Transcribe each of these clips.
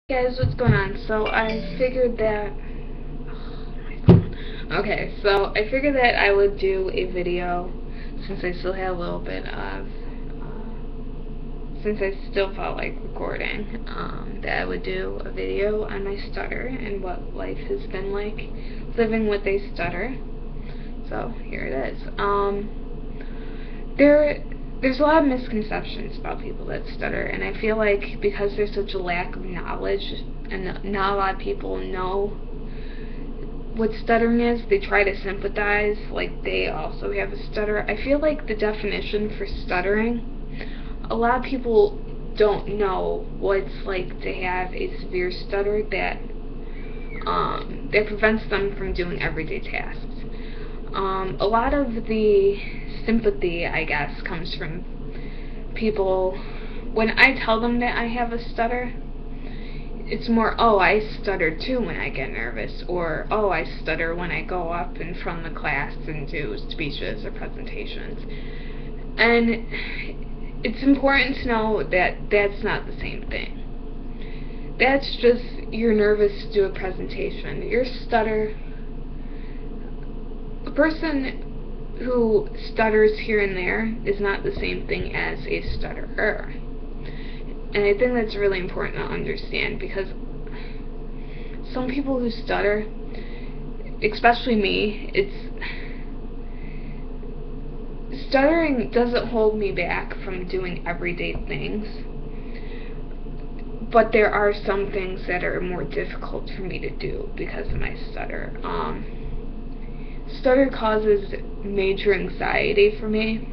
Guys, what's going on? So I figured that I figured that I would do a video since I still had a little bit of since I still felt like recording, that I would do a video on my stutter and what life has been like living with a stutter. So here it is. There's a lot of misconceptions about people that stutter, and I feel like because there's such a lack of knowledge and not a lot of people know what stuttering is, they try to sympathize like they also have a stutter. I feel like the definition for stuttering, a lot of people don't know what it's like to have a severe stutter that prevents them from doing everyday tasks. A lot of the sympathy, I guess, comes from people. When I tell them that I have a stutter, it's more, oh, I stutter too when I get nervous, or, oh, I stutter when I go up in front of the class and do speeches or presentations. And it's important to know that that's not the same thing. That's just, you're nervous to do a presentation. Your stutter, a person who stutters here and there is not the same thing as a stutterer. And I think that's really important to understand, because some people who stutter, especially me, stuttering doesn't hold me back from doing everyday things, but there are some things that are more difficult for me to do because of my stutter. Stutter causes major anxiety for me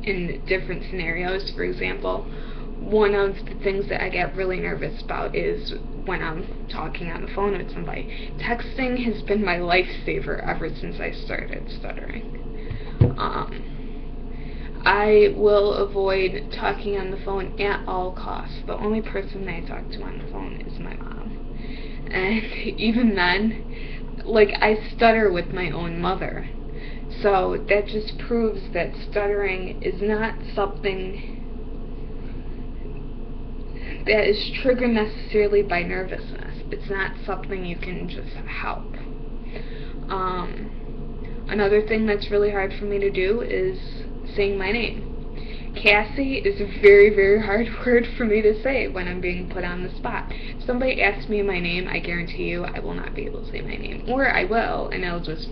in different scenarios. For example, one of the things that I get really nervous about is when I'm talking on the phone with somebody. Texting has been my lifesaver ever since I started stuttering. I will avoid talking on the phone at all costs. The only person I talk to on the phone is my mom. And even then, like, I stutter with my own mother. So that just proves that stuttering is not something that is triggered necessarily by nervousness. It's not something you can just help. Another thing that's really hard for me to do is saying my name. Cassie is a very, very hard word for me to say when I'm being put on the spot. If somebody asks me my name, I guarantee you I will not be able to say my name. Or I will, and it'll just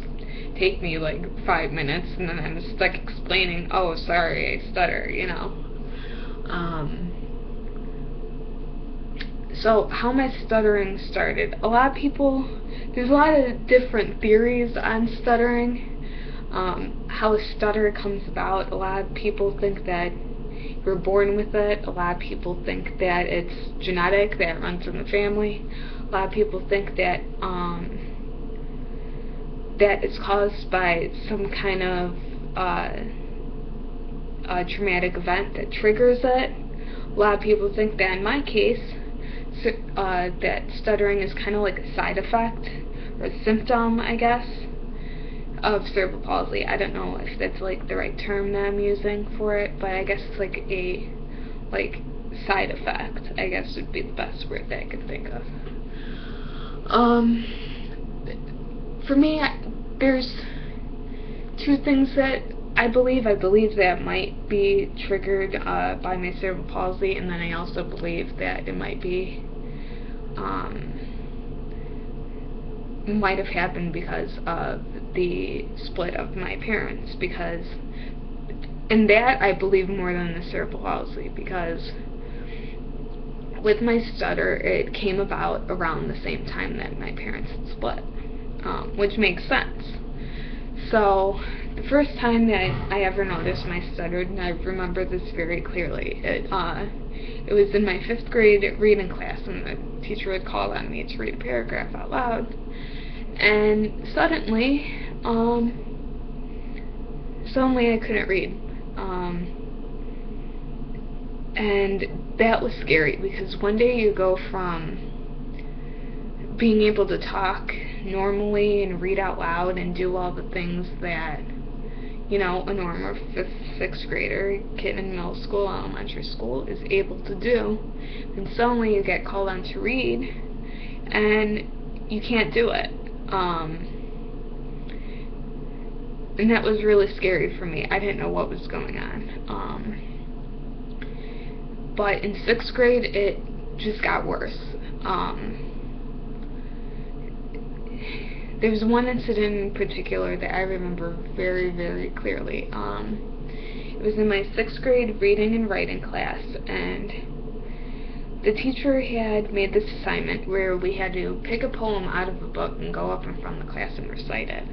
take me like 5 minutes, and then I'm stuck explaining, oh, sorry, I stutter, you know. So how my stuttering started. A lot of people, there's a lot of different theories on stuttering. How a stutter comes about. A lot of people think that you're born with it. A lot of people think that it's genetic, that it runs in the family. A lot of people think that that it's caused by some kind of traumatic event that triggers it. A lot of people think that in my case, that stuttering is kind of like a side effect, or a symptom, I guess, of cerebral palsy. I don't know if that's like the right term that I'm using for it, but I guess it's like a side effect, I guess would be the best word that I could think of. For me, there's two things that I believe. I believe that might be triggered by my cerebral palsy, and then I also believe that it might be might have happened because of the split of my parents, because in that I believe more than the cerebral palsy, because with my stutter it came about around the same time that my parents had split, which makes sense. So the first time that I ever noticed my stutter, and I remember this very clearly, it was in my 5th grade reading class, and the teacher would call on me to read a paragraph out loud, and suddenly I couldn't read, and that was scary, because one day you go from being able to talk normally and read out loud and do all the things that you know, a normal 5th, 6th grader, kid in middle school, elementary school is able to do. And suddenly you get called on to read, and you can't do it. And that was really scary for me. I didn't know what was going on. But in 6th grade, it just got worse. There was one incident in particular that I remember very, very clearly. It was in my 6th grade reading and writing class, and the teacher had made this assignment where we had to pick a poem out of a book and go up in front of the class and recite it.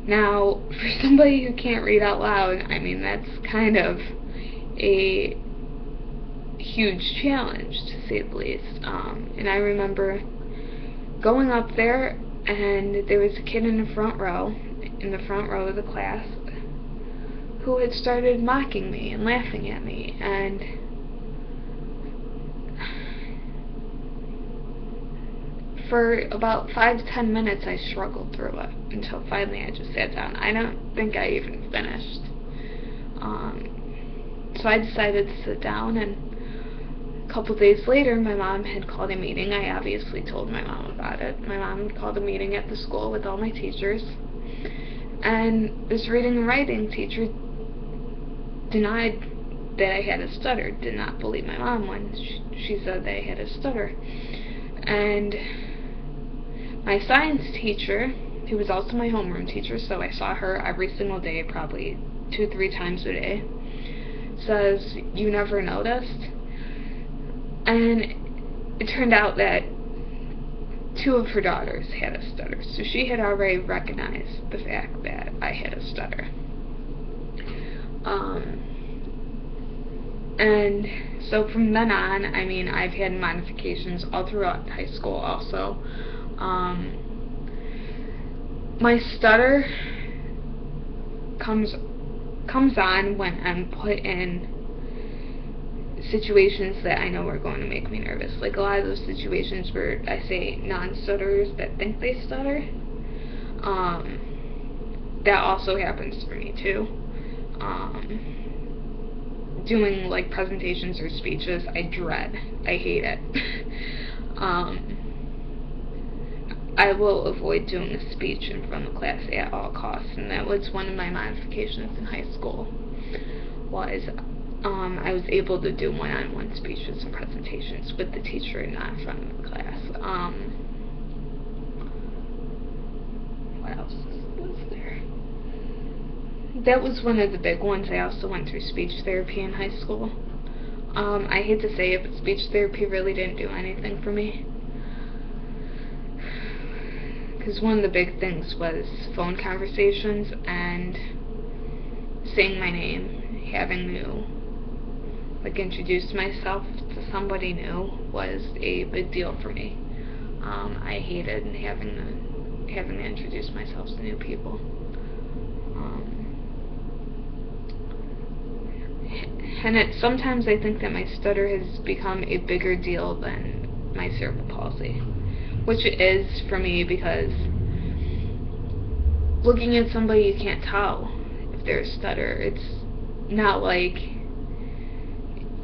Now, for somebody who can't read out loud, I mean, that's kind of a huge challenge, to say the least. And I remember going up there, and there was a kid in the front row of the class, who had started mocking me and laughing at me, and for about 5 to 10 minutes I struggled through it, until finally I just sat down. I don't think I even finished. So I decided to sit down, and a couple days later, my mom had called a meeting. I obviously told my mom about it. My mom had called a meeting at the school with all my teachers, and this reading and writing teacher denied that I had a stutter, did not believe my mom when she said that I had a stutter. And my science teacher, who was also my homeroom teacher, so I saw her every single day, probably 2-3 times a day, says, "You never noticed?" And it turned out that 2 of her daughters had a stutter, so she had already recognized the fact that I had a stutter. And so from then on, I mean, I've had modifications all throughout high school also. My stutter comes on when I'm put in situations that I know are going to make me nervous. Like a lot of those situations where I say non-stutterers that think they stutter. That also happens for me too. Doing like presentations or speeches, I dread. I hate it. I will avoid doing a speech in front of class at all costs, and that was one of my modifications in high school. Was I was able to do one-on-one speeches and presentations with the teacher, not in front of the class. What else was there? That was one of the big ones. I also went through speech therapy in high school. I hate to say it, but speech therapy really didn't do anything for me. Because one of the big things was phone conversations and saying my name, having to like introduce myself to somebody new was a big deal for me. I hated having to introduce myself to new people. And sometimes I think that my stutter has become a bigger deal than my cerebral palsy, which it is for me, because looking at somebody, you can't tell if they're a stutter. It's not like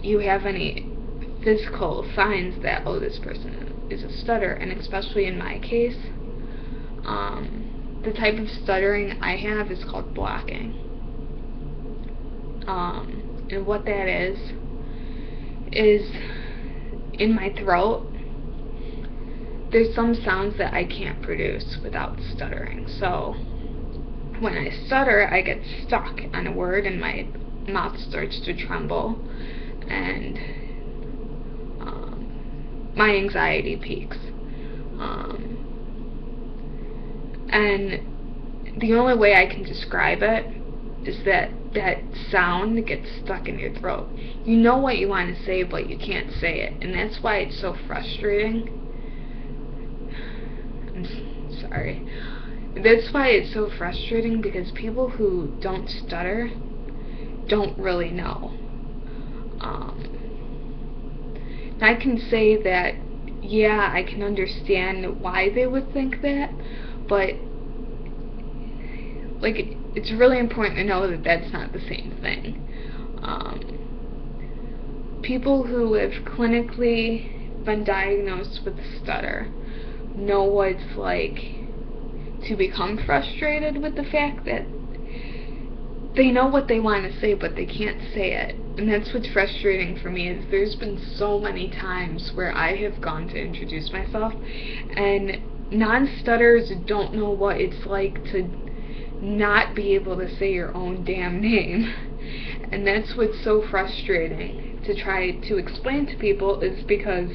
you have any physical signs that, oh, this person is a stutter. And especially in my case, the type of stuttering I have is called blocking. And what that is in my throat, there's some sounds that I can't produce without stuttering. So when I stutter, I get stuck on a word and my mouth starts to tremble, and my anxiety peaks. And the only way I can describe it is that that sound gets stuck in your throat. You know what you want to say, but you can't say it, and that's why it's so frustrating. I'm sorry. That's why it's so frustrating, because people who don't stutter don't really know. I can say that, yeah, I can understand why they would think that, but like it's really important to know that that's not the same thing. People who have clinically been diagnosed with stutter know what it's like to become frustrated with the fact that they know what they want to say, but they can't say it. And that's what's frustrating for me, is there's been so many times where I have gone to introduce myself, and non-stutters don't know what it's like to not be able to say your own damn name. And that's what's so frustrating to try to explain to people, is because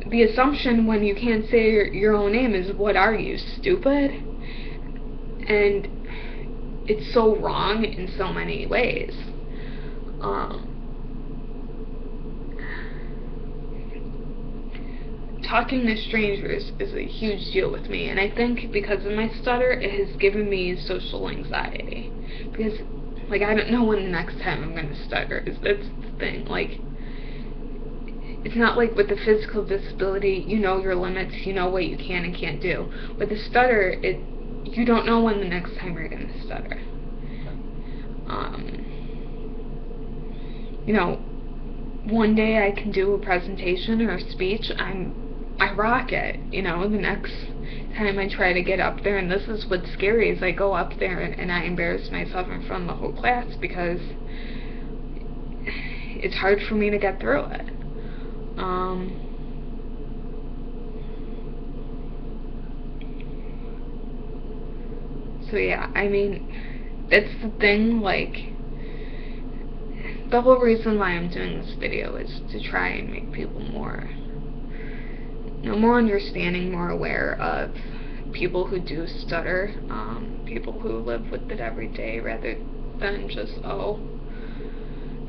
the assumption when you can't say your own name is, what are you, stupid? And it's so wrong in so many ways. Talking to strangers is a huge deal with me, and I think because of my stutter, it has given me social anxiety. Because, like, I don't know when the next time I'm going to stutter. That's the thing. Like, it's not like with the physical disability, you know your limits, you know what you can and can't do. With the stutter, you don't know when the next time you're going to stutter. You know, one day I can do a presentation or a speech, I rock it. You know, the next time I try to get up there, and this is what's scary, is I go up there and I embarrass myself in front of the whole class, because it's hard for me to get through it. So yeah, I mean, that's the thing, like, the whole reason why I'm doing this video is to try and make people more, more understanding, more aware of people who do stutter, people who live with it every day, rather than just, oh,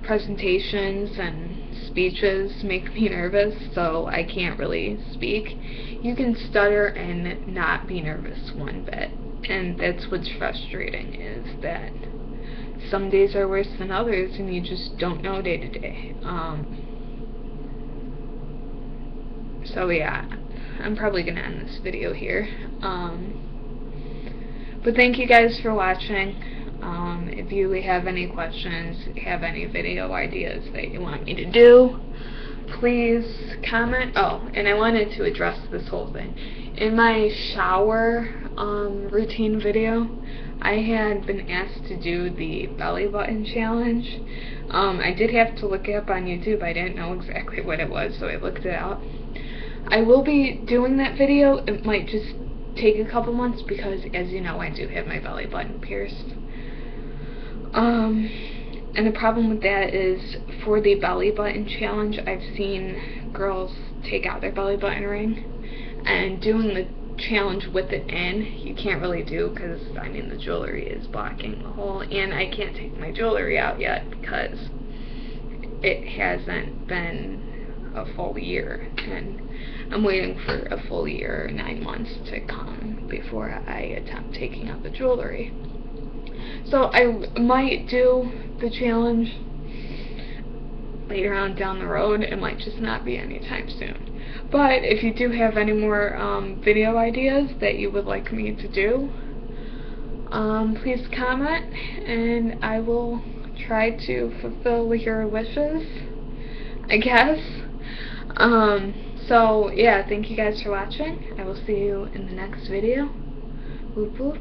presentations and speeches make me nervous, so I can't really speak. You can stutter and not be nervous one bit, and that's what's frustrating, is that some days are worse than others, and you just don't know day to day. So yeah, I'm probably gonna end this video here. But thank you guys for watching. If you have any questions, have any video ideas that you want me to do, please comment. Oh, and I wanted to address this whole thing. In my shower routine video, I had been asked to do the belly button challenge. I did have to look it up on YouTube. I didn't know exactly what it was, so I looked it up. I will be doing that video. It might just take a couple months, because, as you know, I do have my belly button pierced. And the problem with that is, for the belly button challenge, I've seen girls take out their belly button ring, and doing the challenge with it in, you can't really do, because, I mean, the jewelry is blocking the hole, and I can't take my jewelry out yet, because it hasn't been a full year, and I'm waiting for a full year, 9 months to come before I attempt taking out the jewelry. So I might do the challenge later on down the road. It might just not be anytime soon. But if you do have any more video ideas that you would like me to do, please comment, and I will try to fulfill your wishes, I guess. So yeah, thank you guys for watching. I will see you in the next video. Whoop whoop.